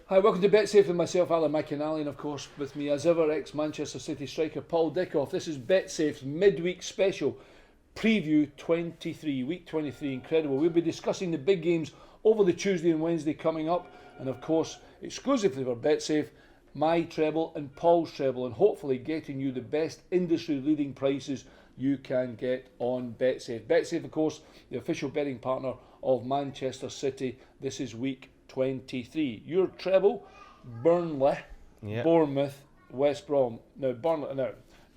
Hi, welcome to BetSafe with myself, Alan McInally, and of course with me as ever, ex-Manchester City striker Paul Dickov. This is BetSafe's midweek special preview 23, week 23, incredible. We'll be discussing the big games over the Tuesday and Wednesday coming up, and of course, exclusively for BetSafe, my treble and Paul's treble, and hopefully getting you the best industry-leading prices you can get on BetSafe. BetSafe, of course, the official betting partner of Manchester City. This is week 23. Your treble: Burnley, Bournemouth, West Brom. Now, Burnley,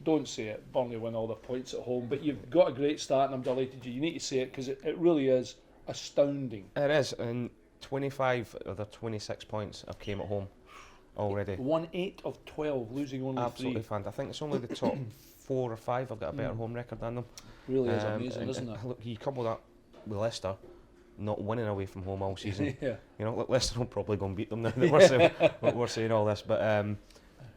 don't say it. Burnley win all the points at home, but you've got a great start, and I'm delighted you need to say it because it really is astounding. It is, and 25 of the 26 points have came at home already. Won 8 of 12, losing only 3. Absolutely fantastic. I think it's only the top 4 or 5 have got a better home record than them. Really is amazing, isn't it? Look, you couple that with Leicester not winning away from home all season. Yeah. You know, look, Leicester will probably go and beat them now that we're saying all this, but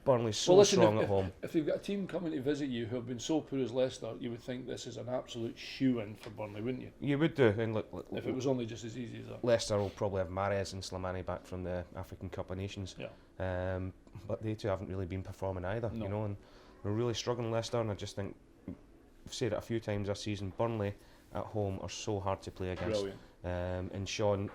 Burnley's so strong at home. If they've got a team coming to visit you who have been so poor as Leicester, you would think this is an absolute shoe-in for Burnley, wouldn't you? You would do, and look, if it was only just as easy as that. Leicester will probably have Mahrez and Slimani back from the African Cup of Nations. Yeah. But they two haven't really been performing either, No. you know, and we're really struggling, Leicester, and I just think, I've said it a few times this season, Burnley at home are so hard to play against. Brilliant. And Sean...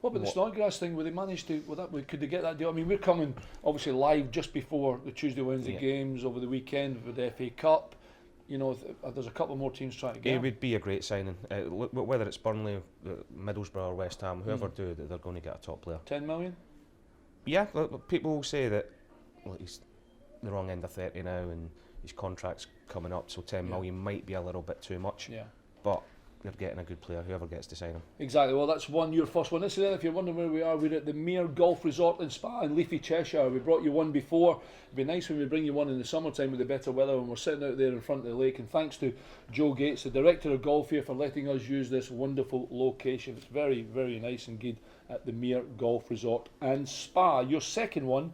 What about the Snodgrass thing? Will they manage to? Could they get that deal? I mean, we're coming obviously live just before the Tuesday, Wednesday games over the weekend with the FA Cup. You know, there's a couple more teams trying to get. It would be a great signing. Whether it's Burnley, Middlesbrough, or West Ham, whoever do, they're going to get a top player. 10 million. Yeah, people will say that. Well, he's the wrong end of 30 now, and his contract's coming up, so 10 million might be a little bit too much. Yeah. But they're getting a good player, whoever gets to sign him. Exactly. Well, that's your first one. This is it. If you're wondering where we are, we're at the Mere Golf Resort and Spa in Leafy, Cheshire. We brought you one before. It'd be nice when we bring you one in the summertime with the better weather when we're sitting out there in front of the lake. And thanks to Joe Gates, the director of golf here, for letting us use this wonderful location. It's very, very nice and good at the Mere Golf Resort and Spa. Your second one,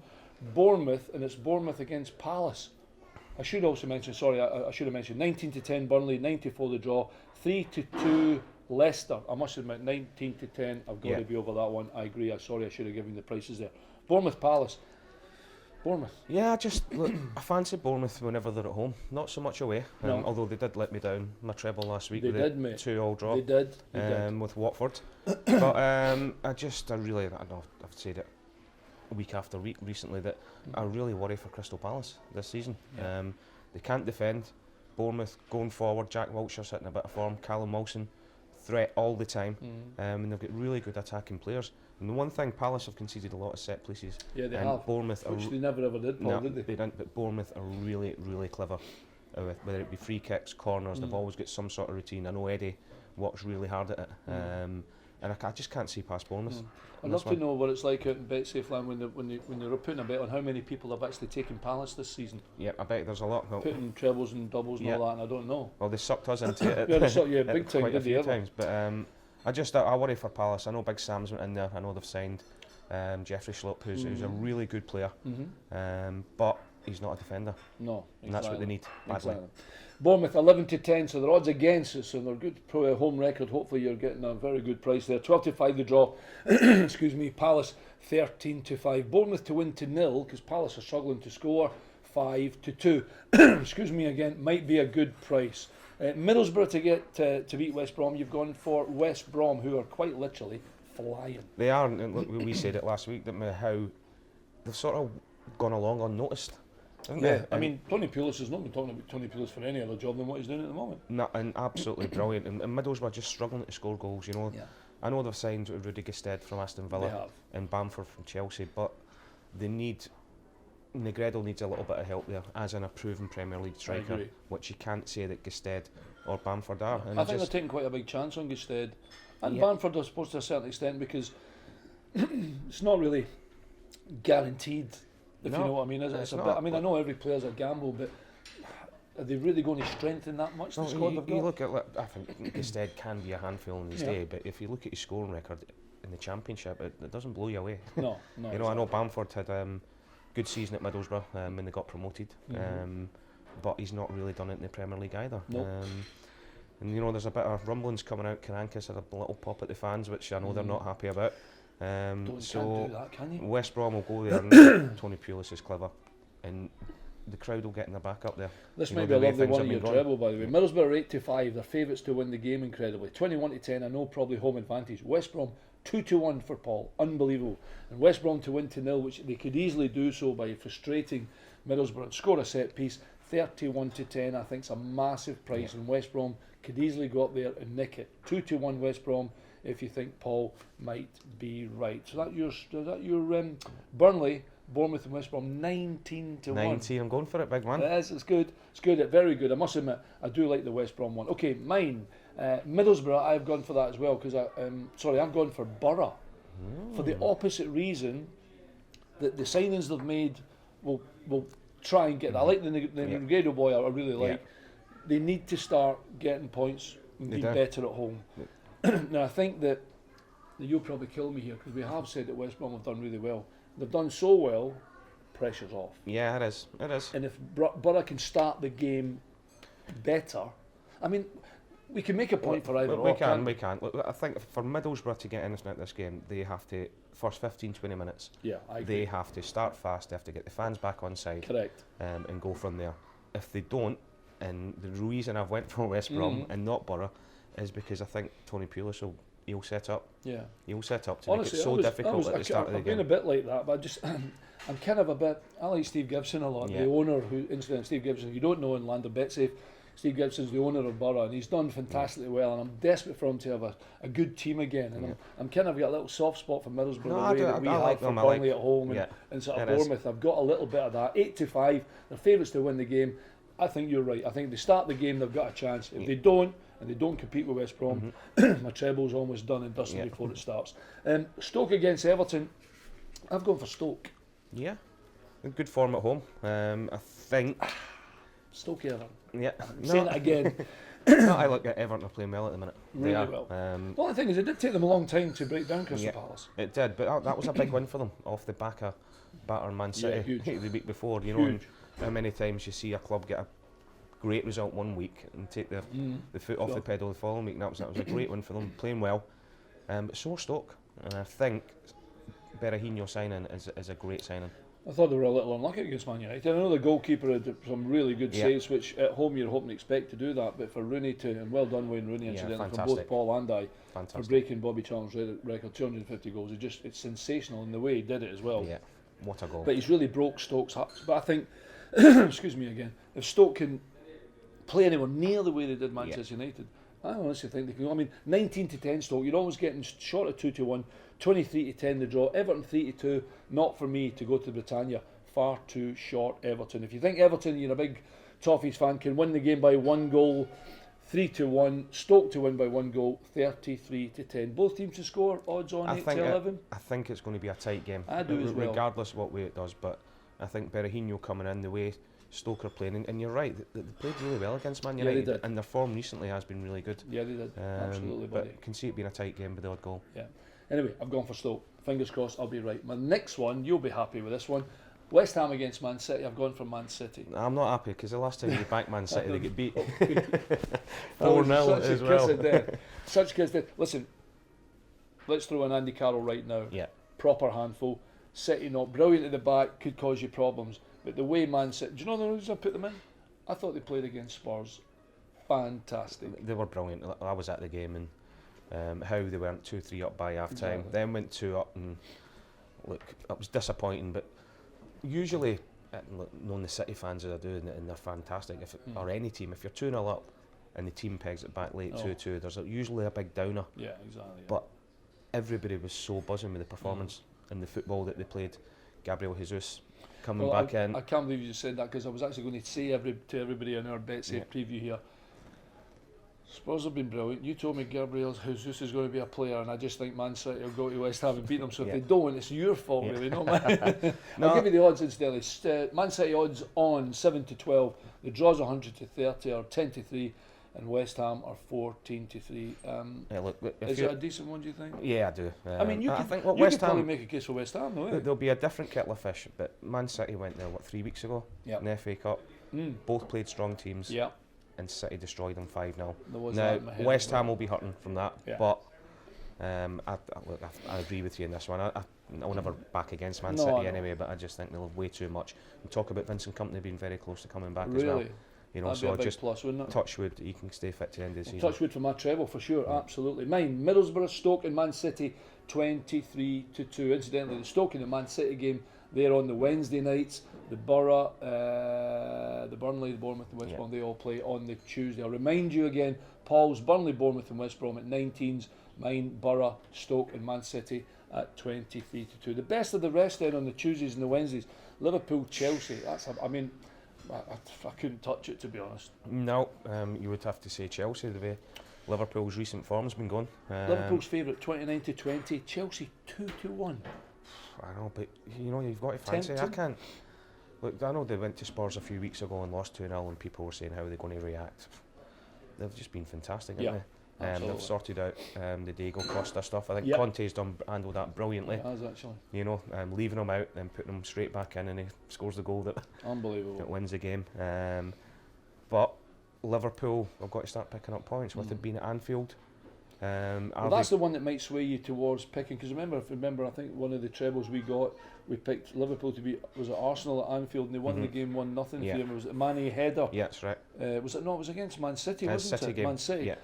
Bournemouth, and it's Bournemouth against Palace. I should also mention, I should have mentioned 19-10 Burnley, 94 the draw, 3-2 Leicester. I must admit, 19-10, I've got to be over that one. I agree. I should have given the prices there. Bournemouth Palace. Bournemouth. Yeah, I fancy Bournemouth whenever they're at home. Not so much away, although they did let me down my treble last week. They did, mate. 2-2 draw. They did. With Watford. But I really, I know I've said it week after week recently, that I really worry for Crystal Palace this season. Yeah. They can't defend. Bournemouth going forward, Jack Wilshere's hitting a bit of form, Callum Wilson, threat all the time, and they've got really good attacking players. And the one thing, Palace have conceded a lot of set pieces. Yeah, they and have. Bournemouth which they never ever did, Paul, no, did they? They didn't, but Bournemouth are really, really clever. Whether it be free kicks, corners, they've always got some sort of routine. I know Eddie works really hard at it. And I just can't see past Bournemouth. I'd love to know what it's like out in BetSafe land when they're putting a bet on how many people have actually taken Palace this season. Yeah, I bet there's a lot. Putting trebles and doubles and all that, and I don't know. Well, they sucked us into it. Big time, quite a did few they times. But I worry for Palace. I know Big Sam's went in there. I know they've signed Jeffrey Schlupp, who's a really good player, but he's not a defender. No, and that's what they need badly. Exactly. Bournemouth 11-10, so they're odds against us, so they're good home record. Hopefully you're getting a very good price there. 12-5 the draw. Excuse me. Palace 13-5. Bournemouth to win to 0 because Palace are struggling to score. 5-2. Excuse me again. Might be a good price. Middlesbrough to get to beat West Brom. You've gone for West Brom, who are quite literally flying. They are. And look, we said it last week that how they've sort of gone along unnoticed. Yeah, I mean, Tony Pulis has not been talking about Tony Pulis for any other job than what he's doing at the moment. No, and absolutely brilliant. And Middlesbrough just struggling to score goals, you know. Yeah. I know they've signed Rudy Gestede from Aston Villa and Bamford from Chelsea, but they need... Negredo needs a little bit of help there, as in a proven Premier League striker, which you can't say that Gestede or Bamford are. And I think they're taking quite a big chance on Gestede. And Bamford, I suppose, to a certain extent, because it's not really guaranteed. If you know what I mean, it's a bit. I mean, I know every player's a gamble, but are they really going to strengthen that much? The squad they've got. You look at, I think Gestede can be a handful in his day, but if you look at his scoring record in the Championship, it doesn't blow you away. No. You know, I know Bamford had good season at Middlesbrough when they got promoted, but he's not really done it in the Premier League either. Nope. And you know, there's a bit of rumblings coming out. Karankas had a little pop at the fans, which I know they're not happy about. Can't do that, can you? West Brom will go there and Tony Pulis is clever and the crowd will get in their back up there. This might be a lovely one of your treble, by the way. Middlesbrough are 8-5, they're favourites to win the game incredibly. 21-10, I know probably home advantage. West Brom 2-1 for Paul, unbelievable. And West Brom to win 0, which they could easily do so by frustrating Middlesbrough and score a set piece. 31-10, I think, is a massive price, and West Brom could easily go up there and nick it. 2-1 West Brom, if you think Paul might be right. So that your Burnley, Bournemouth and West Brom 19-1. 19, I'm going for it, big man. Yes, it's good. It's good. Very good. I must admit, I do like the West Brom one. Okay, mine. Middlesbrough, I've gone for that as well because I've gone for Borough for the opposite reason that the signings they've made will try and get that. I like the Negredo boy. I really like. They need to start getting points and being better at home. Now I think that you'll probably kill me here because we have said that West Brom have done really well. They've done so well, pressure's off. Yeah, it is. It is. And if Borough can start the game better, I mean, we can make a point for either. We can. Look, I think for Middlesbrough to get anything out of this game, they have to, first 15-20 minutes, I agree. They have to start fast, they have to get the fans back on side. Correct. And go from there. If they don't, and the reason I've went for West Brom and not Borough is because I think Tony Pulis he'll set up. Yeah. He'll set up to honestly, make it so difficult at the start of the game. I've been a bit like that, but I'm kind of a bit. I like Steve Gibson a lot. The owner, Steve Gibson. If you don't know in Land of Betsafe, Steve Gibson's the owner of Borough, and he's done fantastically well. And I'm desperate for him to have a good team again. And I'm kind of got a little soft spot for Middlesbrough, the way that we have for Burnley at home and sort of Bournemouth. I've got a little bit of that. 8-5, they're favourites to win the game. I think you're right. I think if they start the game, they've got a chance. If they don't, and they don't compete with West Brom, my treble's almost done and dusted before it starts. Stoke against Everton. I've gone for Stoke. Yeah, in good form at home. I think Stoke Everton. Yeah, I'm saying it again. No, I look at Everton are playing well at the minute. Really well. The only thing is, it did take them a long time to break down Crystal Palace. It did, but that was a big win for them off the back of batter Man City the week before. You know, and how many times you see a club get a great result one week and take the foot off the pedal the following week, and that was a great win for them, playing well. But so Stoke, and I think Berahino signing is a great signing. I thought they were a little unlucky against Man United. I know the goalkeeper had some really good saves, which at home you're hoping to expect to do that, but for Rooney and well done Wayne Rooney incidentally, from both Paul and I, for breaking Bobby Charlton's record, 250 goals. It's sensational in the way he did it as well. Yeah, what a goal. But he's really broke Stoke's hearts. But I think, excuse me again, if Stoke can play anywhere near the way they did Manchester United, I honestly think they can. I mean, 19-10 Stoke, you're always getting short of 2-1, 23-10 the draw, Everton 3-2, not for me to go to Britannia, far too short Everton. If you think Everton, you're a big Toffees fan, can win the game by 1 goal, 3-1, Stoke to win by 1 goal, 33-10. Both teams to score, odds on 8-11? I think it's going to be a tight game. I do as well. Regardless of what way it does, but I think Berahino coming in the way Stoke are playing, and you're right, they played really well against Man United, and their form recently has been really good. Yeah, they did. Absolutely, buddy. But I can see it being a tight game with the odd goal. Yeah. Anyway, I've gone for Stoke. Fingers crossed, I'll be right. My next one, you'll be happy with this one. West Ham against Man City. I've gone for Man City. I'm not happy because the last time you backed Man City, they get beat 4-0 as well. Such kiss death. Listen, let's throw in Andy Carroll right now. Yeah. Proper handful. City not brilliant at the back, could cause you problems. But the way Man City, do you know the reason I put them in? I thought they played against Spurs. Fantastic. They were brilliant. I was at the game, and how they weren't 2-3 up by half time, then went 2 up, and look, it was disappointing. But usually, knowing the City fans as I do, and they're fantastic. Or any team, if you're 2-0 up and the team pegs it back late 2-2, there's usually a big downer. Yeah, exactly. But everybody was so buzzing with the performance and the football that they played. Gabriel Jesus coming back in. I can't believe you said that, because I was actually going to say to everybody in our BetSafe preview here, Spurs have been brilliant. You told me Gabriel Jesus is going to be a player, and I just think Man City will go to West Ham and beat them. So if they don't, it's your fault, really, not mine. I'll give you the odds instead. Man City odds on 7-12. The draw's 100-30 or 10-3, and West Ham are 14-3. Is it a decent one, do you think? Yeah, I do. I mean, you could probably make a case for West Ham, though. There'll be a different kettle of fish, but Man City went there 3 weeks ago in the FA Cup. Both played strong teams. And City destroyed them 5-0. Now, West Ham will be hurting from that, but I agree with you in this one. I'll never back against Man City anyway, but I just think they'll have way too much. And talk about Vincent Kompany being very close to coming back as well. You know, that'd so be a big just plus, wouldn't it? touch wood, he can stay fit to the end of the season. Touch wood for my treble for sure, absolutely. Mine, Middlesbrough, Stoke and Man City 23-2. Incidentally, the Stoke and the Man City game, they're on the Wednesday nights. The Borough, the Burnley, the Bournemouth and West Brom, they all play on the Tuesday. I'll remind you again, Paul's Burnley, Bournemouth and West Brom at 19s. Mine, Borough, Stoke and Man City at 23-2. The best of the rest then on the Tuesdays and the Wednesdays. Liverpool, Chelsea. I couldn't touch it, to be honest. No, you would have to say Chelsea, the way Liverpool's recent form's been going. Liverpool's favourite 29-20, Chelsea 2-1. I know, but you know, you've got to fancy. I can't. Look, I know they went to Spurs a few weeks ago and lost 2-0, and people were saying how they're going to react. They've just been fantastic, haven't they? They've sorted out the Diego Costa stuff. I think Conte's handled that brilliantly. He has, actually. You know, leaving him out, then putting him straight back in, and he scores the goal that wins the game. But Liverpool have got to start picking up points with it being at Anfield. Well, that's the one that might sway you towards picking, because remember, I think one of the trebles we picked Liverpool to beat, was it Arsenal at Anfield, and they won the game 1-0 for them. It was a Mane header. Yeah, that's right. It was against Man City, wasn't City it? Game. Man City. Yeah.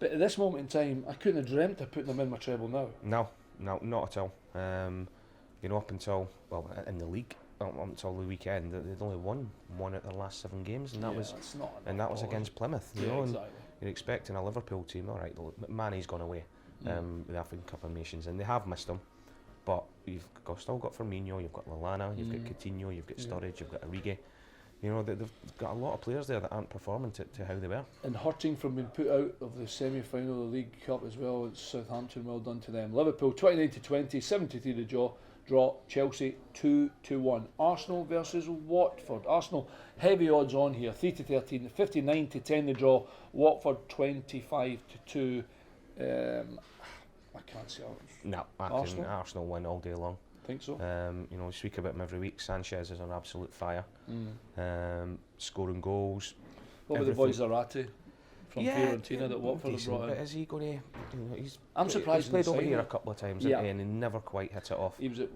But at this moment in time, I couldn't have dreamt of putting them in my treble now. No, not at all. You know, up until, well, in the league, up until the weekend, they'd only won one out of their last 7 games, and that was against Plymouth. You know, exactly. And you're expecting a Liverpool team. All right, Mane's gone away with the African Cup of Nations, and they have missed him. But you've still got Firmino, you've got Lallana, you've got Coutinho, you've got Sturridge, you've got Origi. You know, they've got a lot of players there that aren't performing to how they were. And hurting from being put out of the semi-final of the League Cup as well. It's Southampton, well done to them. Liverpool 29-20, 73 the draw. Chelsea 2-1. Arsenal versus Watford. Arsenal heavy odds on here, 3-13, 59-10 the draw. Watford 25-2. I can't see Arsenal win all day long. Think so. You know, we speak about him every week. Sanchez is on absolute fire. Scoring goals. What about the boys Zarate from Fiorentina that Watford have brought in? But is he going to? I'm surprised. He's played over here a couple of times, and he never quite hit it off. He was at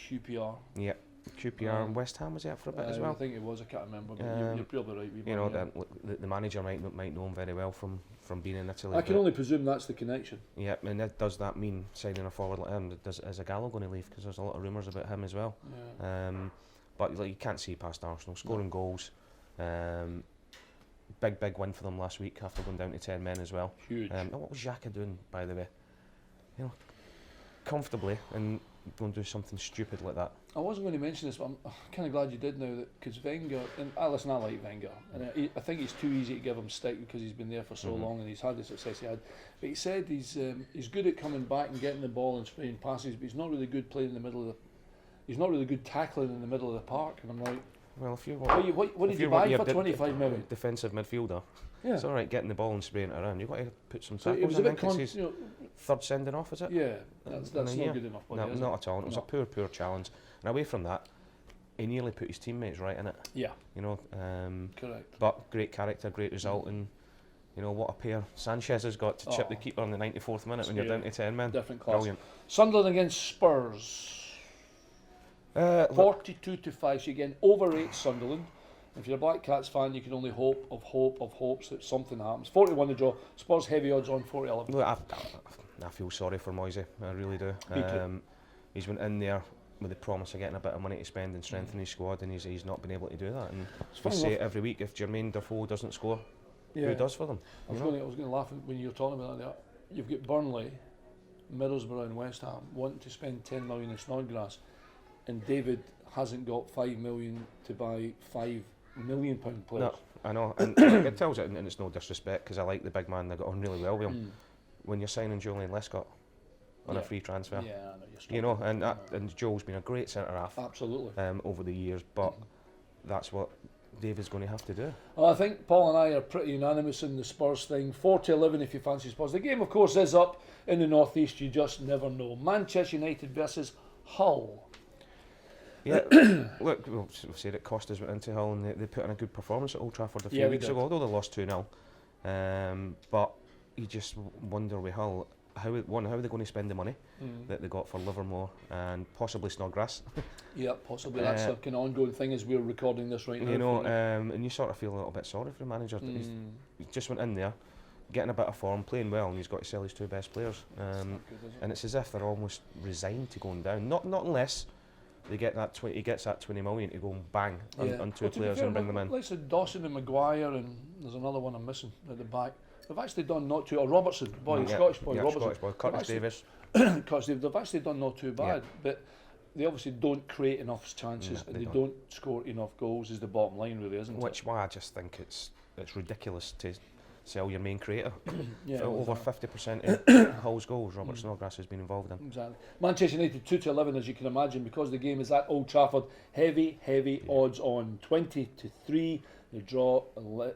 QPR. Yeah, QPR and West Ham was out for a bit as well. I think it was. I can't remember. But you're probably right. You know, the manager might know him very well from being in Italy. I can only presume that's the connection. Yeah, and does that mean signing a forward like him? Is Gallo going to leave? Because there's a lot of rumours about him as well. Yeah. But like, you can't see past Arsenal scoring goals. Big win for them last week after going down to 10 men as well. Huge. What was Xhaka doing, by the way? You know, comfortably, and going to do something stupid like that. I wasn't going to mention this, but I'm kind of glad you did now, because Wenger, and I like Wenger, and I think it's too easy to give him stick because he's been there for so long and he's had the success he had. But he said he's good at coming back and getting the ball and spraying passes, but he's not really good playing in the middle of the. He's not really good tackling in the middle of the park. And I'm like, well, if you want, what did you buy for 25 million? Defensive midfielder. Yeah. It's all right getting the ball and spraying it around. You've got to put some So tackles it was a in. bit Third sending off, is it? Yeah, that's not good enough. No, not at all. It was a poor challenge. And away from that, he nearly put his teammates right in it. Yeah. You know. Correct. But great character, great result, and you know what a pair Sanchez has got to chip the keeper in the 94th minute when you're down to 10 men. Different class. Brilliant. Sunderland against Spurs. 42-5. So you're getting over 8 Sunderland. If you're a Black Cats fan, you can only hope of hopes that something happens. 41 to draw. Spurs heavy odds on 40-11. Look, I feel sorry for Moisey. I really do. He's went in there with the promise of getting a bit of money to spend and strengthen his squad, and he's not been able to do that. And we say it every week: if Jermaine Defoe doesn't score, who does for them? I was going to laugh when you were talking about that. You've got Burnley, Middlesbrough, and West Ham wanting to spend 10 million in Snodgrass, and David hasn't got 5 million to buy £5 million players. No, I know, and it tells it, and it's no disrespect because I like the big man. They got on really well with him. When you're signing Julian Lescott on a free transfer, you know, and Joel's been a great centre half, absolutely, over the years. But that's what David's going to have to do. Well, I think Paul and I are pretty unanimous in the Spurs thing. 4-11 if you fancy Spurs. The game, of course, is up in the North East. You just never know. Manchester United versus Hull. Yeah, look, we'll say that Costas went into Hull and they put in a good performance at Old Trafford a few weeks ago, although they lost 2-0. But you just wonder with Hull, how are they going to spend the money that they got for Livermore and possibly Snodgrass? Yeah, possibly. That's a kind of ongoing thing as we're recording this right now. You know, and you sort of feel a little bit sorry for the manager. He just went in there, getting a bit of form, playing well, and he's got to sell his 2 best players. And it's as if they're almost resigned to going down. Not unless they get that he gets that 20 million to go and bang on 2 players and bring them in. Like I said, Dawson and Maguire, and there's another one I'm missing at the back. They've actually done not too. Or Robertson, Scottish boy, Robertson. Scottish boy, Curtis Davis. Curtis Davis. They've actually done not too bad, but they obviously don't create enough chances, and they don't score enough goals. Is the bottom line, really, isn't it? Which why I just think it's ridiculous to sell your main creator. Yeah, over 50% of Hull's goals, Robert Snodgrass has been involved in. Exactly. Manchester United 2-11, as you can imagine, because the game is at Old Trafford. Heavy odds on. 20-3. The draw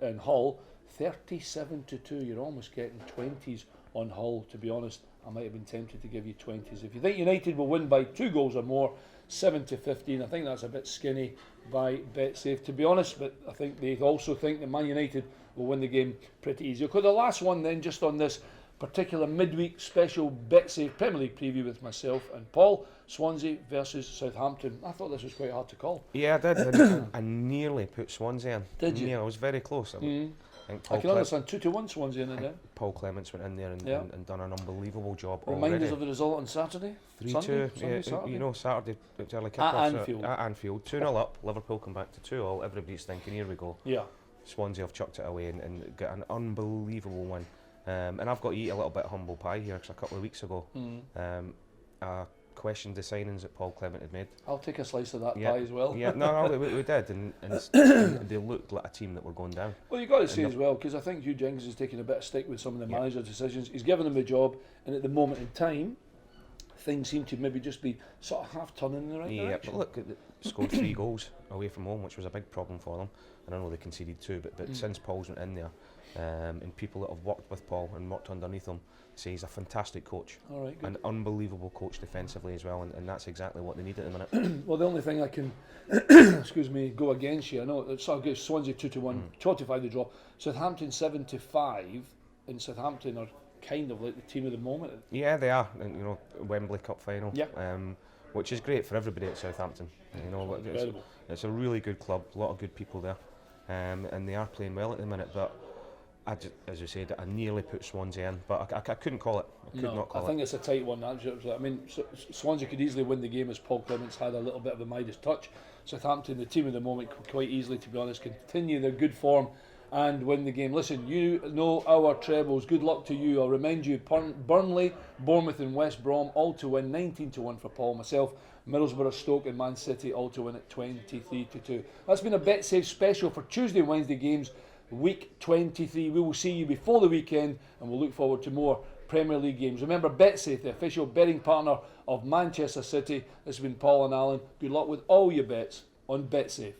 in Hull. 37-2. You're almost getting 20s on Hull. To be honest, I might have been tempted to give you 20s. If you think United will win by 2 goals or more, 7-15. I think that's a bit skinny by BetSafe, to be honest. But I think they also think that Man United will win the game pretty easy. Okay, the last one then, just on this particular midweek special BetSafe Premier League preview with myself and Paul. Swansea versus Southampton. I thought this was quite hard to call. Yeah, I did. I nearly put Swansea in. Did you? Yeah, I was very close. I can understand 2-1 Swansea in there. Paul Clements went in there and done an unbelievable job. Remind us of the result on Saturday. 3-2. Saturday. You know, Saturday at Anfield. At Anfield, 2-0 up. Liverpool come back to 2-2. Everybody's thinking, here we go. Yeah. Swansea have chucked it away and got an unbelievable win. And I've got to eat a little bit of humble pie here because a couple of weeks ago, I questioned the signings that Paul Clement had made. I'll take a slice of that pie as well. Yeah, no, we did, and they looked like a team that were going down. Well, you've got to say as well, because I think Hugh Jenkins is taking a bit of stick with some of the manager's decisions. He's given them a job, and at the moment in time, things seem to maybe just be sort of half turning in the right direction. Yeah, but look, they scored 3 goals away from home, which was a big problem for them. And I know they conceded 2, but since Paul's went in there, and people that have worked with Paul and worked underneath him say he's a fantastic coach. All right, good. An unbelievable coach defensively as well, and that's exactly what they need at the minute. Well, the only thing I can, excuse me, go against you, I know it's not good. Swansea 2-1, 25 the draw. Southampton 7-5, and Southampton are kind of like the team of the moment. Yeah, they are. And, you know, Wembley Cup final. Yeah. Which is great for everybody at Southampton. You know, it's a really good club, a lot of good people there, and they are playing well at the minute. But as you said, I nearly put Swansea in, but I couldn't call it. I think it's a tight one. I mean, Swansea could easily win the game as Paul Clements had a little bit of a Midas touch. Southampton, the team of the moment, could quite easily, to be honest, continue their good form and win the game. Listen, you know our trebles. Good luck to you. I'll remind you, Burnley, Bournemouth and West Brom all to win, 19-1 for Paul. Myself, Middlesbrough, Stoke and Man City all to win at 23-2. That's been a BetSafe special for Tuesday and Wednesday games, week 23. We will see you before the weekend, and we'll look forward to more Premier League games. Remember, BetSafe, the official betting partner of Manchester City. This has been Paul and Alan. Good luck with all your bets on BetSafe.